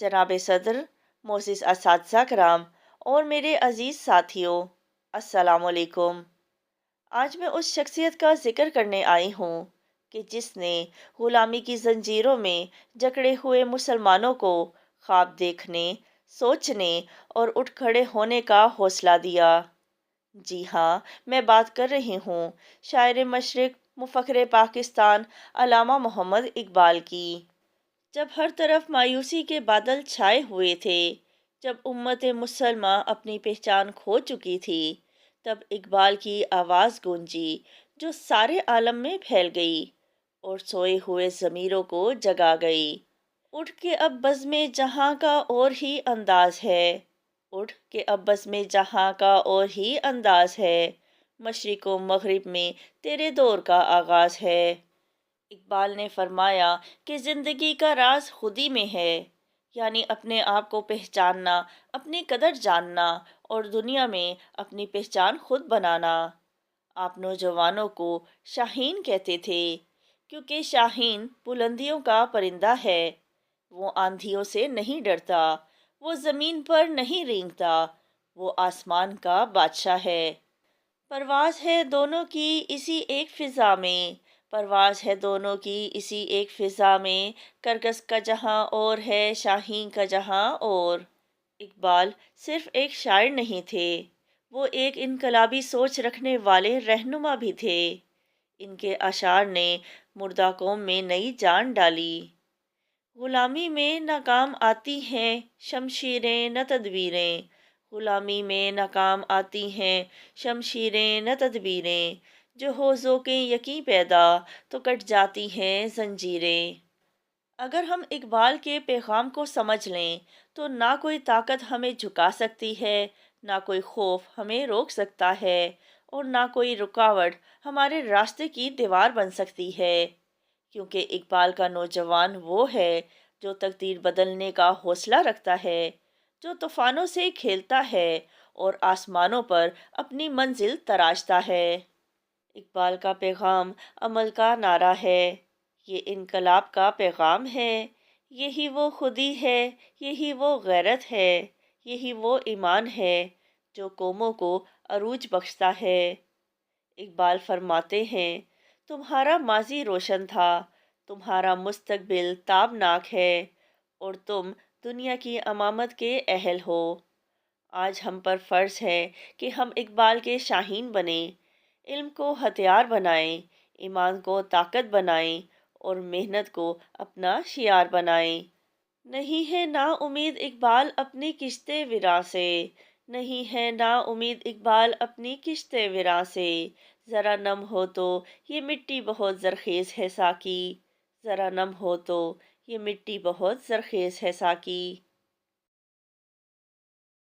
जनाब सदर, मोसिस असातिज़ा कराम और मेरे अजीज़ साथियों, अस्सलाम वालेकुम। आज मैं उस शख्सियत का जिक्र करने आई हूँ कि जिसने गुलामी की जंजीरों में जकड़े हुए मुसलमानों को ख्वाब देखने, सोचने और उठ खड़े होने का हौसला दिया। जी हाँ, मैं बात कर रही हूँ शायर मशरिक, मुफक्र पाकिस्तान, अल्लामा मोहम्मद इकबाल की। जब हर तरफ मायूसी के बादल छाए हुए थे, जब उम्मत मुसलमा अपनी पहचान खो चुकी थी, तब इकबाल की आवाज़ गूंजी जो सारे आलम में फैल गई और सोए हुए ज़मीरों को जगा गई। उठ के अब बज़्म जहाँ का और ही अंदाज है, उठ के अब बज़्म जहाँ का और ही अंदाज है, मशरिक़ व मग़रिब में तेरे दौर का आगाज़ है। इकबाल ने फरमाया कि ज़िंदगी का राज खुद ही में है, यानी अपने आप को पहचानना, अपनी कदर जानना और दुनिया में अपनी पहचान खुद बनाना। आप नौजवानों को शाहीन कहते थे, क्योंकि शाहीन बुलंदियों का परिंदा है। वो आंधियों से नहीं डरता, वो ज़मीन पर नहीं रेंगता, वो आसमान का बादशाह है। परवाज़ है दोनों की इसी एक फ़िज़ा में, परवाज़ है दोनों की इसी एक फ़िज़ा में, करकस का जहाँ और है शाहीन का जहाँ और। इकबाल सिर्फ़ एक शायर नहीं थे, वो एक इनकलाबी सोच रखने वाले रहनुमा भी थे। इनके अशार ने मुर्दा कौम में नई जान डाली। गुलामी में नाकाम आती हैं शमशीरें न तदबीरें, गुलामी में नाकाम आती हैं शमशीरें न तदबीरें, जो हो ज़ौक़े यकीन पैदा तो कट जाती हैं जंजीरें। अगर हम इकबाल के पैगाम को समझ लें तो ना कोई ताकत हमें झुका सकती है, ना कोई खौफ हमें रोक सकता है और ना कोई रुकावट हमारे रास्ते की दीवार बन सकती है। क्योंकि इकबाल का नौजवान वो है जो तकदीर बदलने का हौसला रखता है, जो तूफानों से खेलता है और आसमानों पर अपनी मंजिल तराशता है। इकबाल का पैगाम अमल का नारा है, ये इनकलाब का पैगाम है, यही वो खुदी है, यही वो गैरत है, यही वो ईमान है जो कौमों को अरूज बख्शता है। इकबाल फरमाते हैं, तुम्हारा माजी रोशन था, तुम्हारा मुस्तकबिल ताबनाक है और तुम दुनिया की अमामत के अहल हो। आज हम पर फ़र्ज़ है कि हम इकबाल के शाहीन बने, इल्म को हथियार बनाएं, ईमान को ताकत बनाएं और मेहनत को अपना शियार बनाएं। नहीं है ना उम्मीद इकबाल अपनी किश्ते विरा से, नहीं है ना उम्मीद इकबाल अपनी किश्ते विरा से, ज़रा नम हो तो ये मिट्टी बहुत ज़रख़ेज़ है साकी, ज़रा नम हो तो ये मिट्टी बहुत ज़रख़ेज़ है साकी।